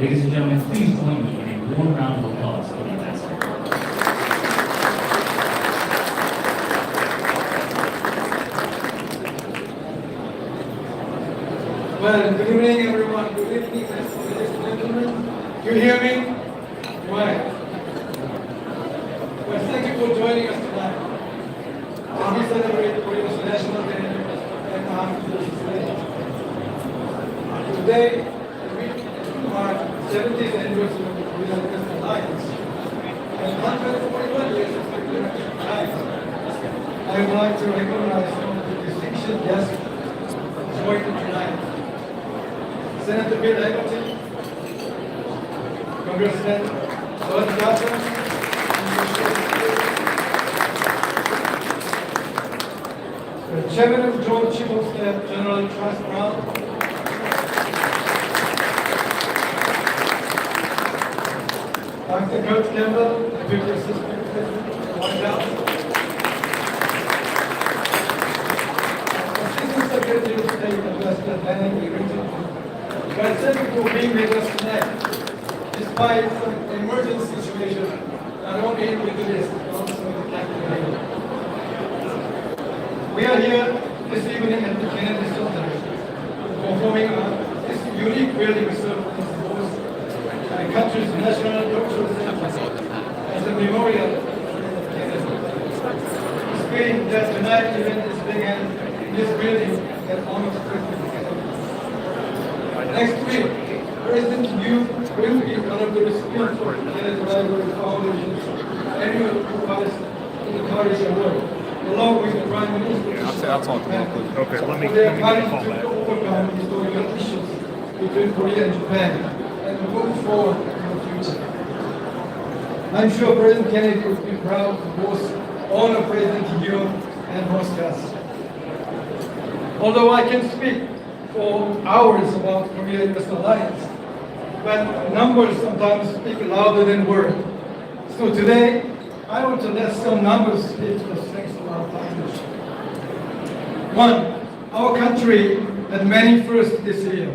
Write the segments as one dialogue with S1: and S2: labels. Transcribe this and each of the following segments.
S1: Ladies and gentlemen, please join me in a warm round of applause for the ambassador.
S2: Well, good evening, everyone. Good evening, ladies and gentlemen. You hear me? Right. Well, thank you for joining us tonight. As we celebrate Korea's National Day and After Today, we mark 70th anniversary of the Korean Alliance and 141 years of the Korean Alliance. I would like to recognize some of the distinguished guests joining tonight. Senator Bill Egerton, Congressman Bud Johnson, the Chairman of Joint Chief of Staff General Charles Brown, Dr. Kurt Campbell, Deputy Assistant President of the White House, Assistant Secretary of State Ambassador Danny Rington. But thank you for being with us tonight, despite some emergency situation, not only in the Middle East, but also in the capital area. We are here this evening at the Kenedicen터, performing this unique building serves as the host the country's national cultural center as a memorial of Kennedy. It's great that tonight's event is being held in this building that honors President Kennedy. Next week, President Yu will be one of the recipients of the Kennedy Library Foundation's annual prize in the Paris Award, along with the Prime Minister of Japan.
S3: Okay, let me
S2: They
S3: call
S2: are
S3: that.
S2: to overcome historical issues between Korea and Japan and move forward in the future. I'm sure President Kennedy would be proud to both honor President Yu and host us. Although I can speak for hours about Korea-US alliance, but numbers sometimes speak louder than words. So today, I want to let some numbers speak to the strength of our partnership. One, our country had many firsts this year.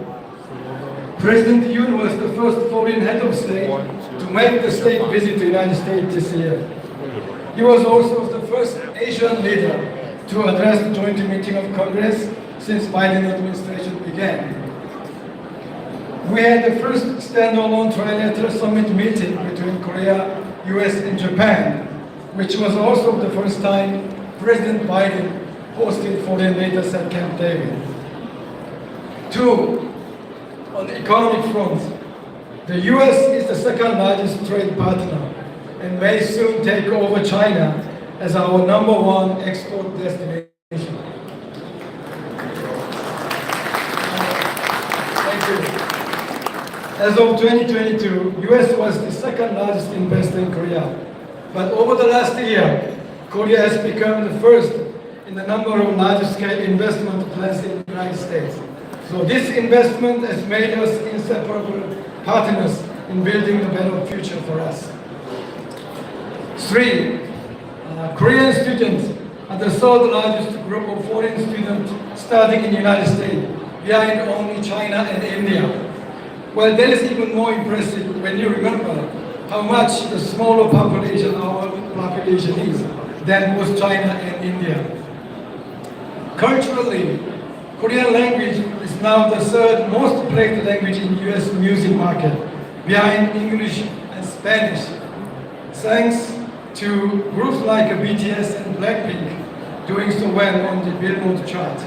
S2: President Yoon was the first foreign head of state to make the state visit to the United States this year. He was also the first Asian leader to address the joint meeting of Congress since Biden administration began. We had the first standalone trilateral summit meeting between Korea, US, and Japan, which was also the first time President Biden hosted foreign leaders at Camp David. Two, on the economic front, the US is the second largest trade partner and may soon take over China as our #1 export destination. As of 2022, US was the second largest investor in Korea. But over the last year, Korea has become the first in the number of large-scale investment plans in the United States. So this investment has made us inseparable partners in building a better future for us. Three, Korean students are the third largest group of foreign students studying in the United States, behind only China and India. Well, that is even more impressive when you remember how much the smaller population our population is than both China and India. Culturally, Korean language is now the third most played language in US music market, behind English and Spanish, thanks to groups like BTS and Blackpink doing so well on the Billboard chart.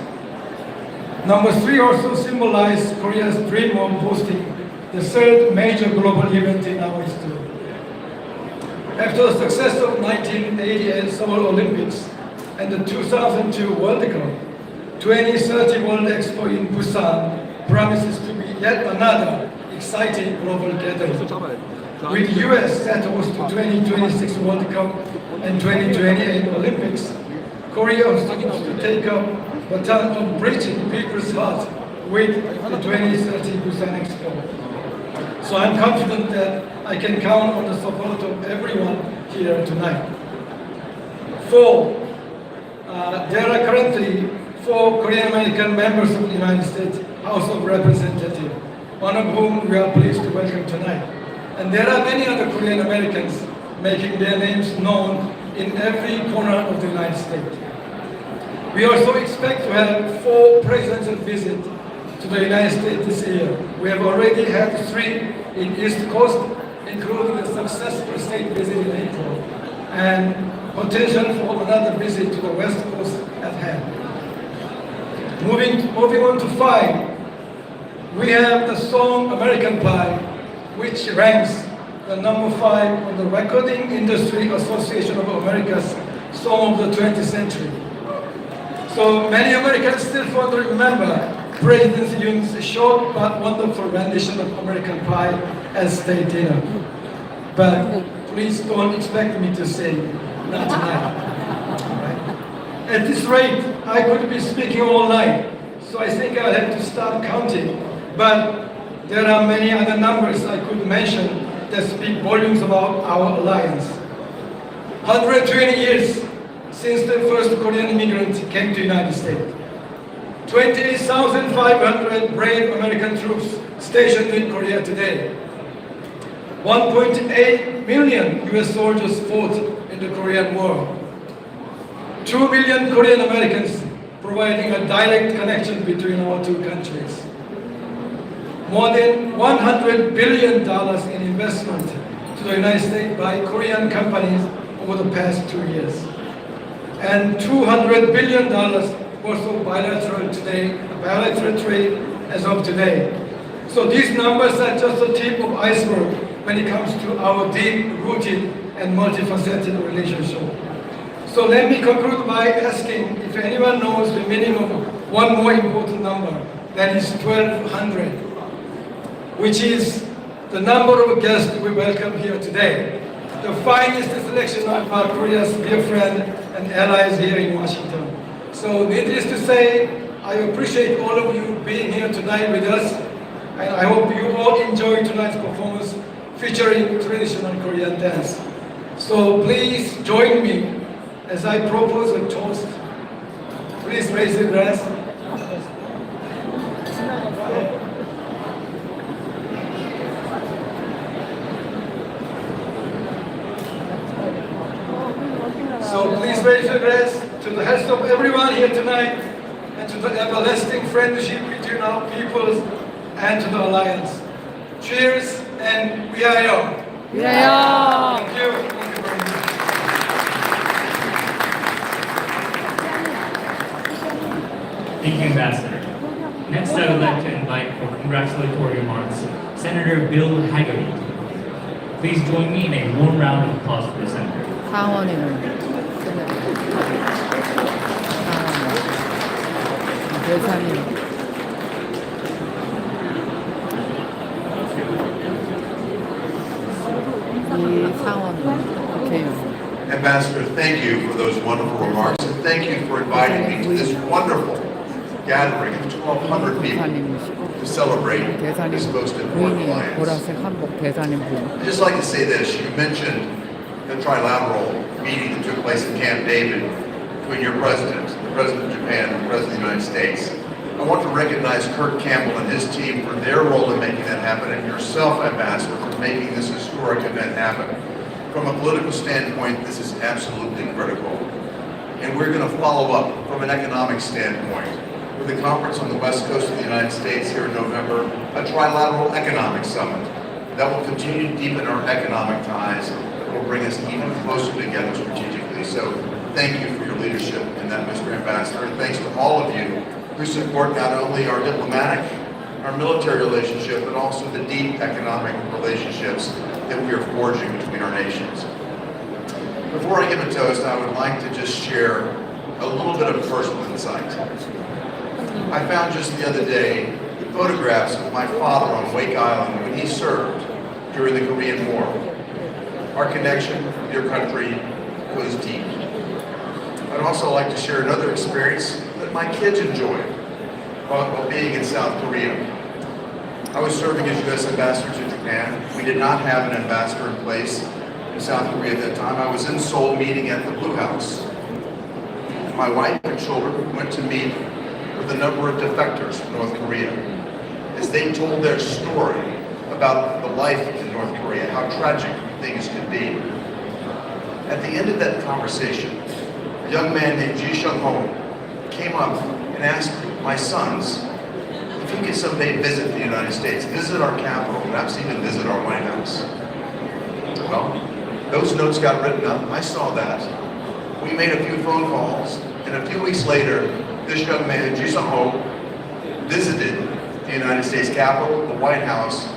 S2: Number three also symbolizes Korea's dream of hosting the third major global event in our history. After the success of 1988 Summer Olympics and the 2002 World Cup, 2030 World Expo in Busan promises to be yet another exciting global gathering. With the US set to host the 2026 World Cup and 2028 Olympics, Korea is supposed to take up the baton of bridging people's hearts with the 2030 Busan Expo. So I'm confident that I can count on the support of everyone here tonight. Four, there are currently 4 Korean American members of the United States House of Representatives, one of whom we are pleased to welcome tonight. And there are many other Korean Americans making their names known in every corner of the United States. We also expect to have 4 presidential visits to the United States this year. We have already had 3 in East Coast, including a successful state visit in April, and potential for another visit to the West Coast at hand. Moving on to 5, we have the song American Pie, which ranks the number 5 on the Recording Industry Association of America's Song of the 20th Century. So many Americans still fondly remember President Yoon's short but wonderful rendition of American Pie as state dinner. But please don't expect me to sing, not tonight. Right? At this rate, I could be speaking all night, so I think I'll have to start counting. But there are many other numbers I could mention that speak volumes about our alliance. 120 years since the first Korean immigrant came to the United States. 28,500 brave American troops stationed in Korea today. 1.8 million US soldiers fought in the Korean War. 2 million Korean Americans providing a direct connection between our 2 countries. More than $100 billion in investment to the United States by Korean companies over the past 2 years. And $200 billion worth of bilateral trade as of today. So these numbers are just the tip of iceberg when it comes to our deep-rooted and multifaceted relationship. So let me conclude by asking if anyone knows the meaning of one more important number, that is 1,200, which is the number of guests we welcome here today. The finest selection of our Korea's dear friend and allies here in Washington. So needless to say, I appreciate all of you being here tonight with us, and I hope you all enjoy tonight's performance featuring traditional Korean dance. So please join me as I propose a toast. Please raise your glass. So please raise your glass to the health of everyone here tonight and to the everlasting friendship between our peoples and to the alliance. Cheers and 위하여!
S3: 위하여!
S2: Thank you. Thank you very much.
S1: Thank you, Ambassador. Next, I would like to invite for congratulatory remarks Senator Bill Hagerty. Please join me in a warm round of applause for the Senator.
S3: 상원의원 대사님
S4: Ambassador, thank you for those wonderful remarks, and thank you for inviting me to this wonderful gathering of 1,200 people to celebrate this most important alliance. I'd just like to say this. You mentioned the trilateral meeting that took place in Camp David between your president, the President of Japan, and the President of the United States. I want to recognize Kurt Campbell and his team for their role in making that happen, and yourself, Ambassador, for making this historic event happen. From a political standpoint, this is absolutely critical. And we're going to follow up from an economic standpoint with a conference on the west coast of the United States here in November, a trilateral economic summit that will continue to deepen our economic ties, that will bring us even closer together strategically. So thank you for your leadership in that, Mr. Ambassador. And thanks to all of you who support not only our diplomatic, our military relationship, but also the deep economic relationships that we are forging between our nations. Before I give a toast, I would like to just share a little bit of personal insight. I found just the other day photographs of my father on Wake Island when he served during the Korean War. Our connection with your country was deep. I'd also like to share another experience that my kids enjoyed while being in South Korea. I was serving as U.S. Ambassador to Japan. We did not have an ambassador in place in South Korea at that time. I was in Seoul meeting at the Blue House. My wife and children went to meet with a number of defectors from North Korea. as they told their story about the life in North Korea, how tragic things can be. At the end of that conversation, a young man named Ji Sung-ho came up and asked my sons if he could someday visit the United States, visit our capital, perhaps even visit our White House. Well, those notes got written up. I saw that. We made a few phone calls, and a few weeks later, this young man, Ji Sung-ho, visited the United States Capitol, the White House,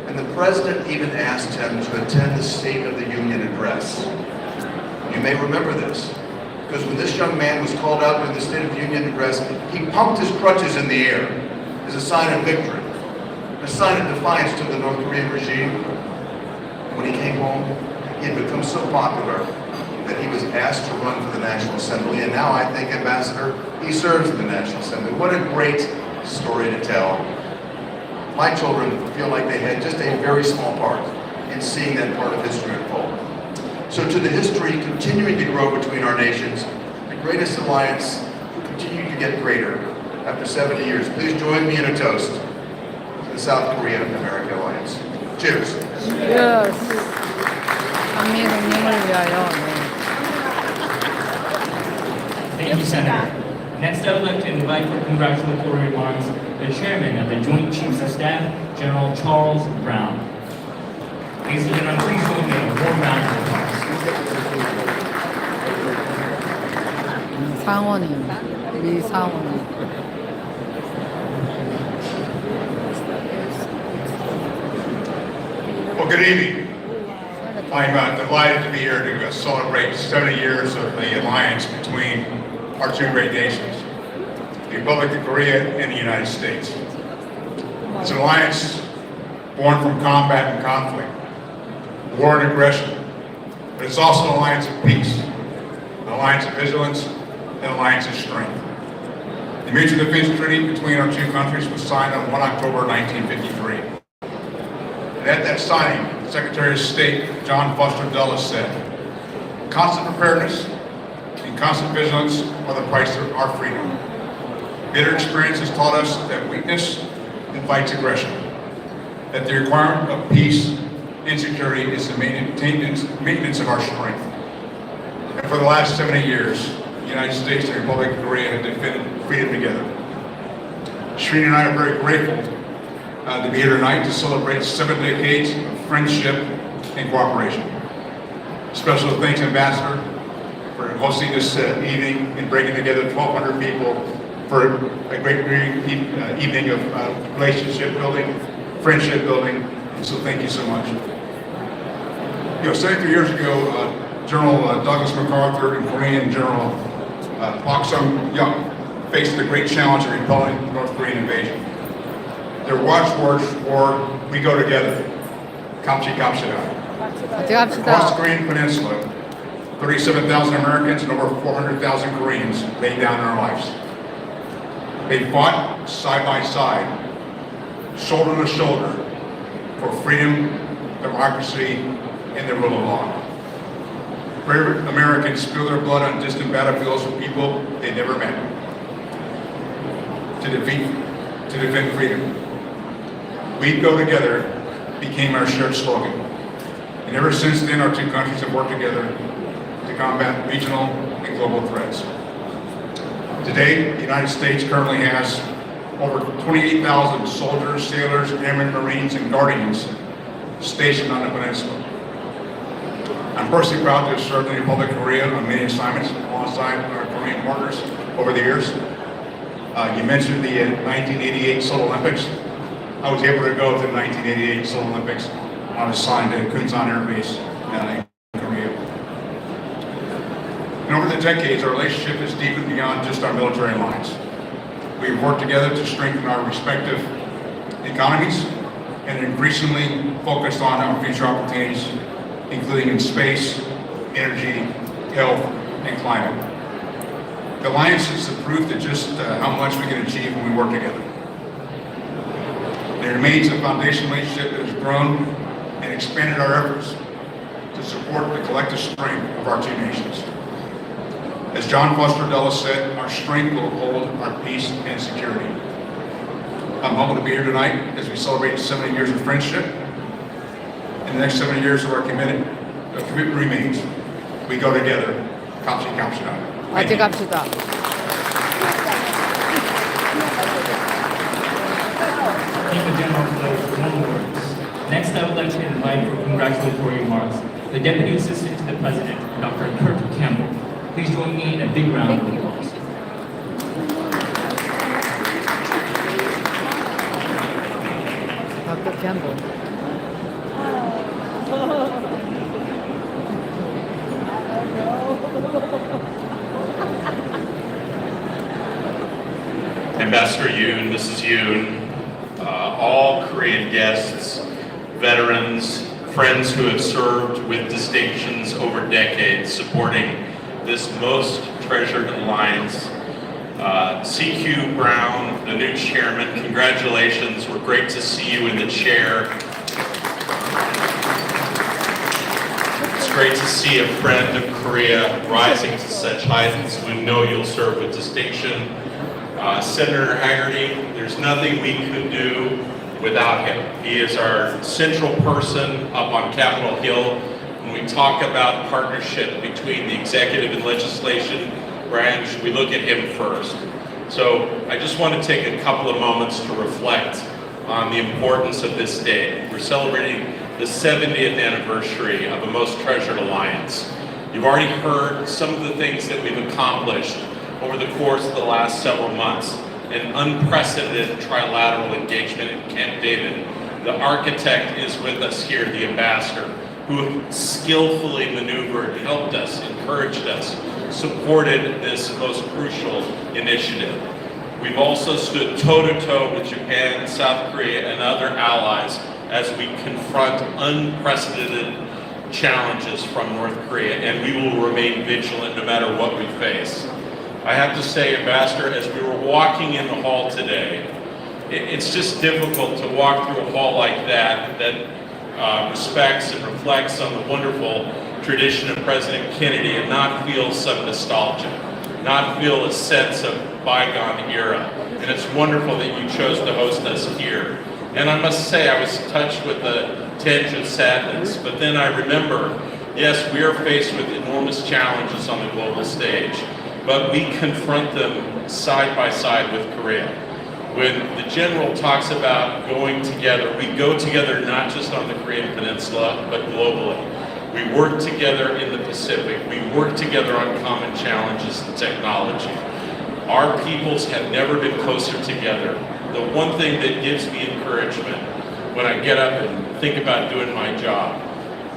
S4: and the president even asked him to attend the State of the Union address. You may remember this, because when this young man was called out during the State of the Union address, he pumped his crutches in the air as a sign of victory, a sign of defiance to the North Korean regime. When he came home, he had become so popular that he was asked to run for the National Assembly, and now I think, Ambassador, he serves in the National Assembly. What a great story to tell. My children feel like they had just a very small part in seeing that part of history unfold. So to the history continuing to grow between our nations, the greatest alliance will continue to get greater after 70 years. Please join me in a toast to the South Korea-America Alliance. Cheers.
S3: Yes. 한미 동맹을 위하여.
S1: Thank you, Senator. Next, I would like to invite for congratulatory remarks the Chairman of the Joint Chiefs of Staff, General Charles Brown. Ladies and gentlemen, please join me in a warm round of applause.
S3: 상원의원, 미 상원의원.
S5: Well, good evening. I'm delighted to be here to celebrate 70 years of the alliance between our two great nations, the Republic of Korea and the United States. It's an alliance born from combat and conflict, war and aggression, but it's also an alliance of peace, an alliance of vigilance, and an alliance of strength. The Mutual Defense Treaty between our two countries was signed on 1 October 1953. And at that signing, Secretary of State John Foster Dulles said, "Constant preparedness and constant vigilance are the price of our freedom. Bitter experience has taught us that weakness invites aggression, that the requirement of peace and security is the maintenance of our strength." And for the last 70 years, the United States and the Republic of Korea have defended freedom together. Shreen and I are very grateful to be here tonight to celebrate 7 decades of friendship and cooperation. Special thanks, Ambassador, for hosting this evening and bringing together 1,200 people for a great evening of relationship building, friendship building, and so thank you so much. 73 years ago, General Douglas MacArthur and Korean General Pak Sung-young faced the great challenge of repelling the North Korean invasion. Their watchwords were, "We go together, Kamchi Kamshida."
S3: 같이 갑시다.
S5: Across the Korean Peninsula, 37,000 Americans and over 400,000 Koreans laid down their lives. They fought side by side, shoulder to shoulder, for freedom, democracy, and the rule of law. Brave Americans spilled their blood on distant battlefields for people they never met. To defend freedom. "We go together" became our shared slogan. And ever since then, our two countries have worked together to combat regional and global threats. Today, the United States currently has over 28,000 soldiers, sailors, airmen, Marines, and Guardians stationed on the peninsula. I'm personally proud to have served in the Republic of Korea on many assignments alongside our Korean partners over the years. You mentioned the 1988 Seoul Olympics. I was able to go to the 1988 Seoul Olympics. I was assigned to Kunsan Air Base in Korea. And over the decades, our relationship has deepened beyond just our military alliance. We've worked together to strengthen our respective economies and increasingly focused on our future opportunities, including in space, energy, health, and climate. The alliance is the proof that just how much we can achieve when we work together. There remains a foundational relationship that has grown and expanded our efforts to support the collective strength of our two nations. As John Foster Dulles said, our strength will hold our peace and security. I'm humbled to be here tonight as we celebrate 70 years of friendship. In the next 70 years of our commitment remains. We go together. 감사합니다.
S3: 아직 갑시다.
S1: Thank you, General, for those warm words. Next, I would like to invite for congratulatory remarks the Deputy Assistant to the President, Dr. Kurt Campbell. Please join me in a big round of applause.
S3: Dr. Campbell.
S6: Ambassador Yoon, Mrs. Yoon, all Korean guests, veterans, friends who have served with distinctions over decades supporting this most treasured alliance. CQ Brown, the new chairman, congratulations. We're great to see you in the chair. It's great to see a friend of Korea rising to such heights. We know you'll serve with distinction. Senator Haggerty, there's nothing we could do without him. He is our central person up on Capitol Hill. When we talk about partnership between the executive and legislation branch, we look at him first. So I just want to take a couple of moments to reflect on the importance of this day. We're celebrating the 70th anniversary of a most treasured alliance. You've already heard some of the things that we've accomplished over the course of the last several months. An unprecedented trilateral engagement in Camp David. The architect is with us here, the ambassador, who skillfully maneuvered, helped us, encouraged us, supported this most crucial initiative. We've also stood toe-to-toe with Japan, South Korea, and other allies as we confront unprecedented challenges from North Korea, and we will remain vigilant no matter what we face. I have to say, Ambassador, as we were walking in the hall today, it's just difficult to walk through a hall like that respects and reflects on the wonderful tradition of President Kennedy and not feel some nostalgia, not feel a sense of bygone era. And it's wonderful that you chose to host us here. And I must say, I was touched with a tinge of sadness, but then I remember, yes, we are faced with enormous challenges on the global stage, but we confront them side by side with Korea. When the general talks about going together, we go together not just on the Korean Peninsula, but globally. We work together in the Pacific. We work together on common challenges and technology. Our peoples have never been closer together. The one thing that gives me encouragement when I get up and think about doing my job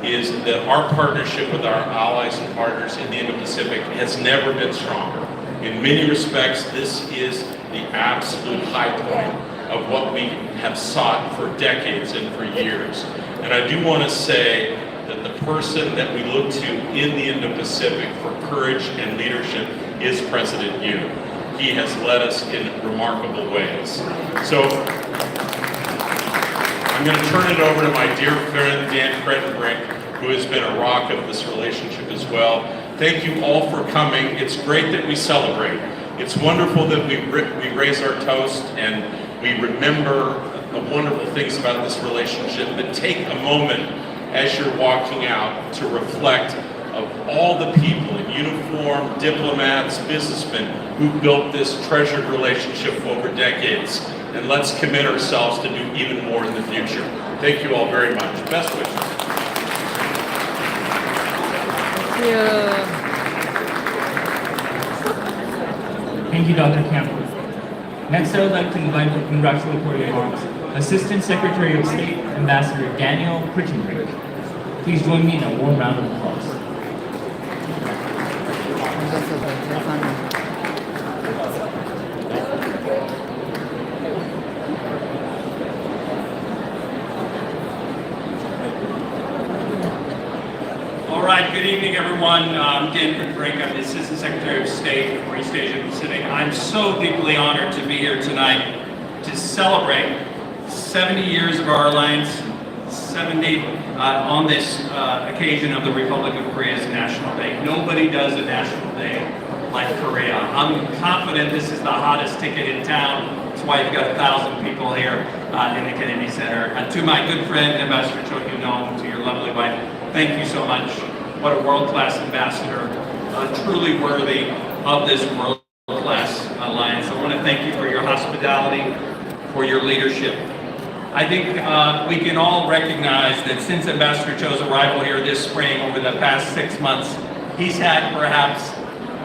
S6: is that our partnership with our allies and partners in the Indo-Pacific has never been stronger. In many respects, this is the absolute high point of what we have sought for decades and for years. And I do want to say that the person that we look to in the Indo-Pacific for courage and leadership is President Yoon. He has led us in remarkable ways. So I'm going to turn it over to my dear friend Dan Crettenbrink, who has been a rock of this relationship as well. Thank you all for coming. It's great that we celebrate. It's wonderful that we raise our toast and we remember the wonderful things about this relationship, but take a moment as you're walking out to reflect of all the people in uniform, diplomats, businessmen who built this treasured relationship over decades. And let's commit ourselves to do even more in the future. Thank you all very much. Best wishes.
S1: Thank you, Dr. Campbell. Next, I would like to invite for congratulatory remarks Assistant Secretary of State, Ambassador Daniel Critchenbrink. Please join me in a warm round of applause.
S7: All right, good evening, everyone. I'm Dan Critchenbrink. I'm the Assistant Secretary of State for East Asia and Pacific. I'm so deeply honored to be here tonight to celebrate 70 years of our alliance, 70 on this occasion of the Republic of Korea's National Day. Nobody does a National Day like Korea. I'm confident this is the hottest ticket in town That's why you've got 1,000 people here in the Kenedycenter. And to my good friend, Ambassador Cho Hyun-Nong, to your lovely wife, thank you so much. What a world-class ambassador, truly worthy of this world-class alliance. I want to thank you for your hospitality, for your leadership. I think we can all recognize that since Ambassador Cho's arrival here this spring, over the past 6 months, he's had perhaps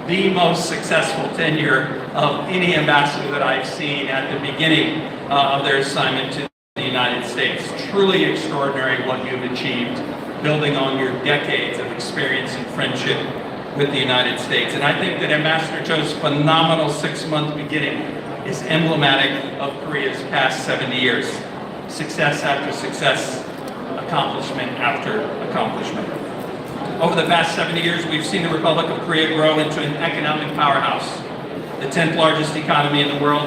S7: the most successful tenure of any ambassador that I've seen at the beginning of their assignment to the United States. Truly extraordinary what you've achieved, building on your decades of experience and friendship with the United States. And I think that Ambassador Cho's phenomenal 6-month beginning is emblematic of Korea's past 70 years. Success after success, accomplishment after accomplishment. Over the past 70 years, we've seen the Republic of Korea grow into an economic powerhouse, the 10th largest economy in the world,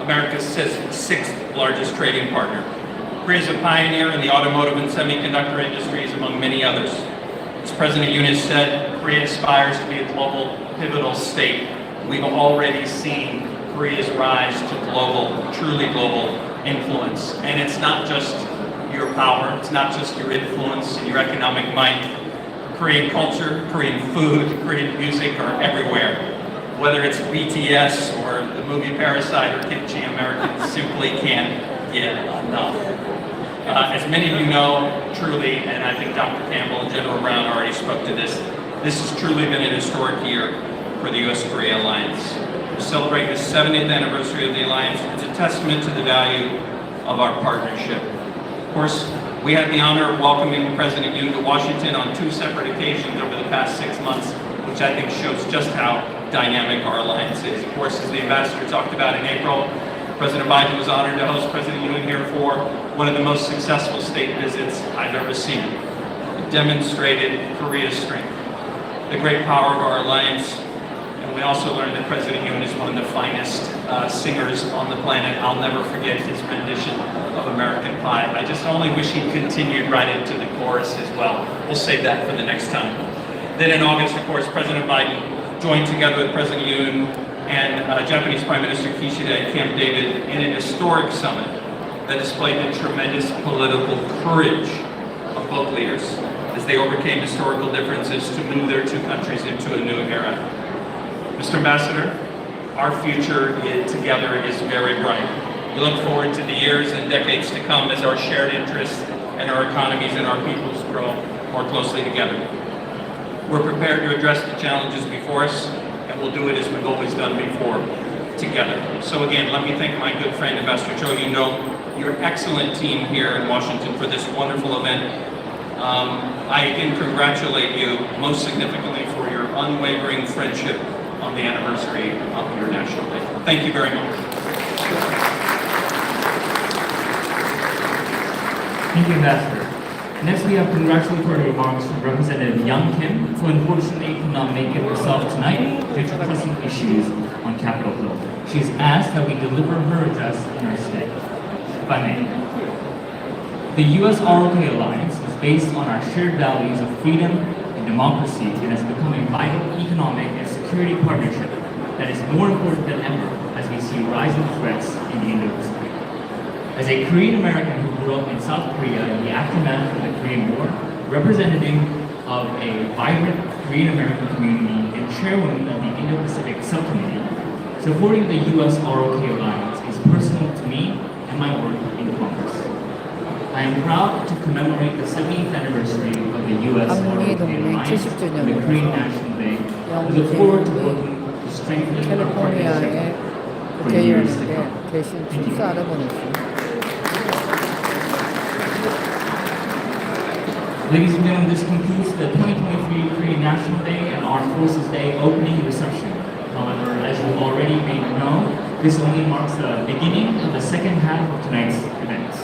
S7: America's 6th largest trading partner. Korea is a pioneer in the automotive and semiconductor industries, among many others. As President Yoon has said, Korea aspires to be a global pivotal state. We've already seen Korea's rise to global, truly global influence. And it's not just your power, it's not just your influence and your economic might. Korean culture, Korean food, Korean music are everywhere. Whether it's BTS or the movie Parasite or Kimchi, Americans simply can't get enough. As many of you know, truly, and I think Dr. Campbell and General Brown already spoke to this has truly been an historic year for the U.S.-Korea alliance. To celebrate the 70th anniversary of the alliance, it's a testament to the value of our partnership. Of course, we had the honor of welcoming President Yoon to Washington on 2 separate occasions over the past 6 months, which I think shows just how dynamic our alliance is. Of course, as the ambassador talked about in April, President Biden was honored to host President Yoon here for one of the most successful state visits I've ever seen. It demonstrated Korea's strength, the great power of our alliance, and we also learned that President Yoon is one of the finest singers on the planet. I'll never forget his rendition of American Pie. I just only wish he continued right into the chorus as well. We'll save that for the next time. Then in August, of course, President Biden joined together with President Yoon and Japanese Prime Minister Kishida at Camp David in an historic summit that displayed the tremendous political courage of both leaders as they overcame historical differences to move their 2 countries into a new era. Mr. Ambassador, our future together is very bright. We look forward to the years and decades to come as our shared interests and our economies and our peoples grow more closely together. We're prepared to address the challenges before us, and we'll do it as we've always done before, together. So again, let me thank my good friend, Ambassador Cho. You know your excellent team here in Washington for this wonderful event. I again congratulate you, most significantly, for your unwavering friendship on the anniversary of your National Day. Thank you very much.
S1: Thank you, Ambassador. Next, we have congratulatory remarks from Representative Young Kim, who unfortunately could not make it herself tonight due to pressing issues on Capitol Hill. She has asked that we deliver her address in her stead. If I may. The U.S.-ROK alliance is based on our shared values of freedom and democracy and has become a vital economic and security partnership that is more important than ever as we see rising threats in the Indo-Pacific. As a Korean American who grew up in South Korea in the aftermath of the Korean War, representative of a vibrant Korean American community and chairwoman of the Indo-Pacific Subcommittee, supporting the U.S.-ROK alliance is personal to me and my work in Congress. I am proud to commemorate the 70th anniversary of the U.S.-ROK alliance on the Korean National Day. We look forward to working to strengthen our partnership for years to come. Thank you. Ladies and gentlemen, this concludes the 2023 Korean National Day and Armed Forces Day opening reception. However, as you already may know, this only marks the beginning of the second half of tonight's events.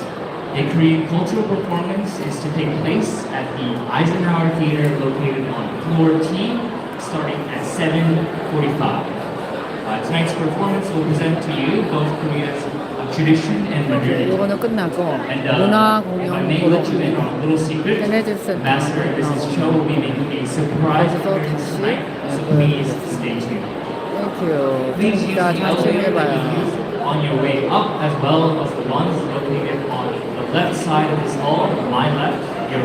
S1: A Korean cultural performance is to take place at the Eisenhower Theater located on floor T, starting at 7:45. Tonight's performance will present to you both Korea's tradition and modernity.
S3: 이거는 끝나고
S1: And
S3: 문화
S1: if I
S3: 공연
S1: may
S3: 보러
S1: let you in on a little secret,
S3: 케네디센터
S1: Ambassador and Mrs. Cho will be making a surprise
S3: 거기서
S1: appearance
S3: 다시
S1: tonight, so please stay tuned.
S3: 땡큐.
S1: Please use
S3: 진짜
S1: the
S3: 잘
S1: elevator
S3: 챙겨봐요.
S1: that you use on your way up as well as the ones located on the left side of this hall, my left,